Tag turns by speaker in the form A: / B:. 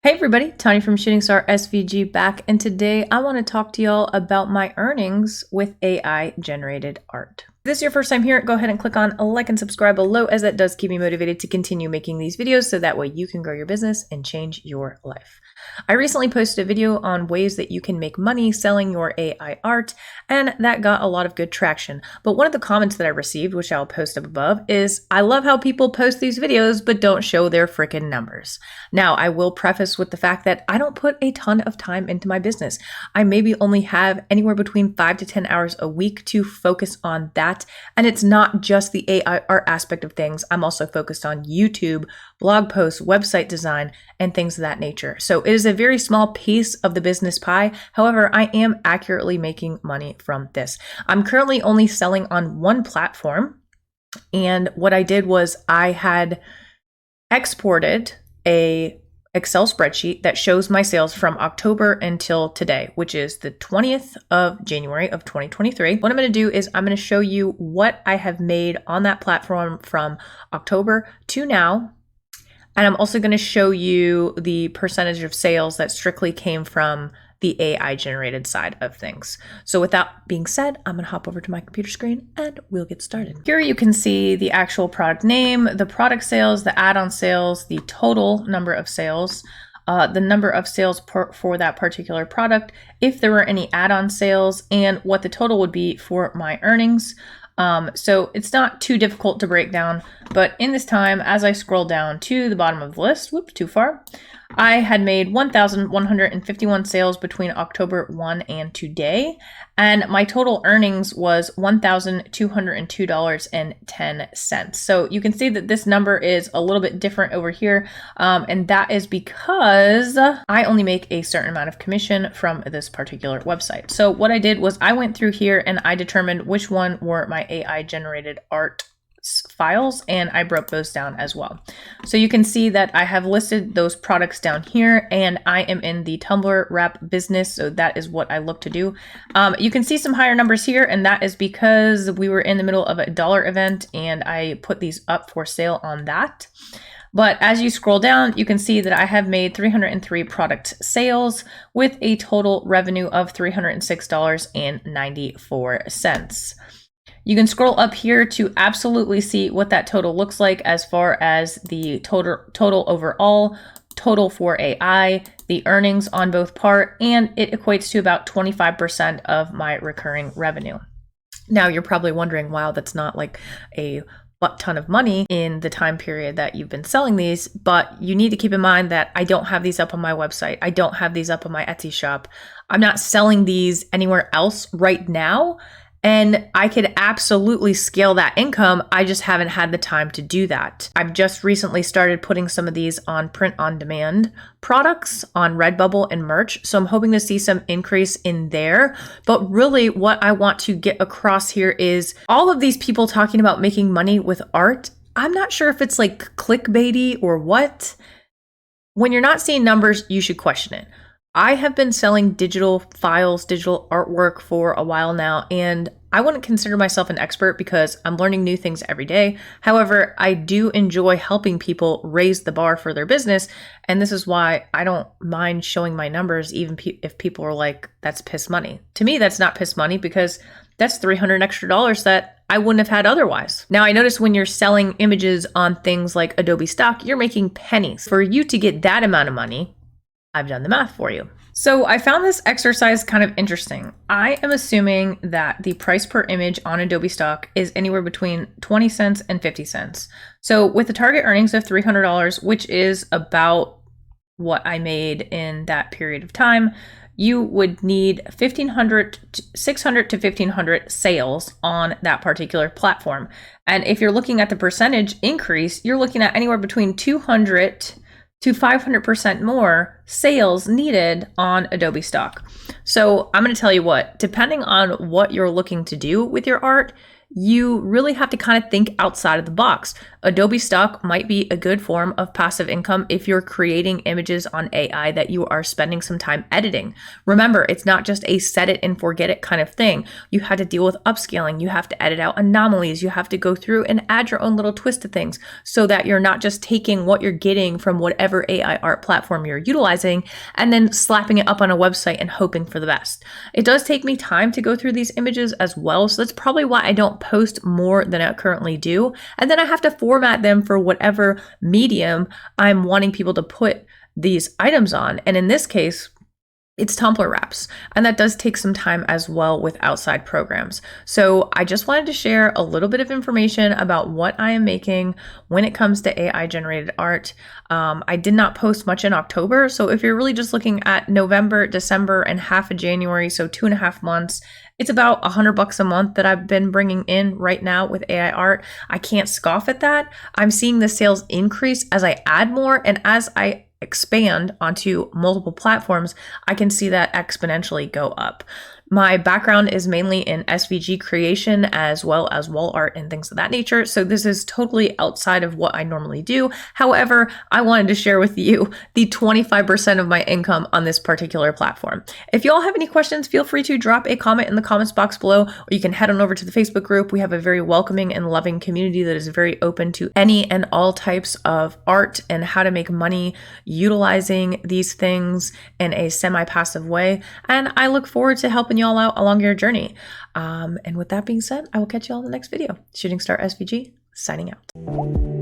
A: Hey everybody, Tony from ShootingStarSVG back, and today I want to talk to y'all about my earnings with AI generated art. If this is your first time here, go ahead and click on like and subscribe below, as that does keep me motivated to continue making these videos so that way you can grow your business and change your life. I recently posted a video on ways that you can make money selling your AI art, and that got a lot of good traction. But one of the comments that I received, which I'll post up above, is I love how people post these videos but don't show their freaking numbers. Now, I will preface with the fact that I don't put a ton of time into my business. I maybe only have anywhere between 5 to 10 hours a week to focus on that. And it's not just the AI art aspect of things. I'm also focused on YouTube, blog posts, website design, and things of that nature. So it is a very small piece of the business pie. However, I am accurately making money from this. I'm currently only selling on one platform. And what I did was I had exported a Excel spreadsheet that shows my sales from October until today, which is the 20th of January of 2023. What I'm going to do is I'm going to show you what I have made on that platform from October to now. And I'm also going to show you the percentage of sales that strictly came from the AI generated side of things. So with that being said, I'm going to hop over to my computer screen and we'll get started. Here you can see the actual product name, the product sales, the add-on sales, the total number of sales, the number of sales for that particular product, if there were any add-on sales, and what the total would be for my earnings. So it's not too difficult to break down, but in this time, as I scroll down to the bottom of the list, whoops, too far, I had made 1,151 sales between October 1 and today, and my total earnings was $1,202.10. So you can see that this number is a little bit different over here, and that is because I only make a certain amount of commission from this particular website. So what I did was I went through here and I determined which one were my AI generated art files, and I broke those down as well. So you can see that I have listed those products down here, and I am in the Tumblr wrap business, so that is what I look to do. You can see some higher numbers here, and that is because we were in the middle of a dollar event and I put these up for sale on that. But as you scroll down, you can see that I have made 303 product sales with a total revenue of $306.94. You can scroll up here to absolutely see what that total looks like as far as the total overall, total for AI, the earnings on both part, and it equates to about 25% of my recurring revenue. Now you're probably wondering, wow, that's not like a ton of money in the time period that you've been selling these, but you need to keep in mind that I don't have these up on my website. I don't have these up on my Etsy shop. I'm not selling these anywhere else right now. And I could absolutely scale that income. I just haven't had the time to do that. I've just recently started putting some of these on print on demand products on Redbubble and merch. So I'm hoping to see some increase in there. But really what I want to get across here is all of these people talking about making money with art. I'm not sure if it's like clickbaity or what. When you're not seeing numbers, you should question it. I have been selling digital files, digital artwork for a while now, and I wouldn't consider myself an expert because I'm learning new things every day. However, I do enjoy helping people raise the bar for their business, and this is why I don't mind showing my numbers even if people are like, that's piss money. To me, that's not piss money because that's $300 extra that I wouldn't have had otherwise. Now, I notice when you're selling images on things like Adobe Stock, you're making pennies. For you to get that amount of money, I've done the math for you. So I found this exercise kind of interesting. I am assuming that the price per image on Adobe Stock is anywhere between 20 cents and 50 cents. So with the target earnings of $300, which is about what I made in that period of time, you would need 600 to 1,500 sales on that particular platform. And if you're looking at the percentage increase, you're looking at anywhere between 200 to 500% more sales needed on Adobe Stock. So I'm going to tell you what, depending on what you're looking to do with your art, you really have to kind of think outside of the box. Adobe stock might be a good form of passive income if you're creating images on AI that you are spending some time editing. Remember, it's not just a set it and forget it kind of thing. You have to deal with upscaling. You have to edit out anomalies. You have to go through and add your own little twist to things so that you're not just taking what you're getting from whatever AI art platform you're utilizing and then slapping it up on a website and hoping for the best. It does take me time to go through these images as well, so that's probably why I don't post more than I currently do. And then I have to format them for whatever medium I'm wanting people to put these items on. And in this case, it's Tumblr wraps, and that does take some time as well with outside programs. So I just wanted to share a little bit of information about what I am making when it comes to AI generated art. I did not post much in October, so if you're really just looking at November, December, and half of January, so 2.5 months, it's about $100 a month that I've been bringing in right now with AI art. I can't scoff at that. I'm seeing the sales increase as I add more, and as I expand onto multiple platforms, I can see that exponentially go up. My background is mainly in SVG creation as well as wall art and things of that nature. So this is totally outside of what I normally do. However, I wanted to share with you the 25% of my income on this particular platform. If you all have any questions, feel free to drop a comment in the comments box below, or you can head on over to the Facebook group. We have a very welcoming and loving community that is very open to any and all types of art and how to make money utilizing these things in a semi-passive way. And I look forward to helping you all out along your journey. And with that being said, I will catch you all in the next video. ShootingStarSVG signing out.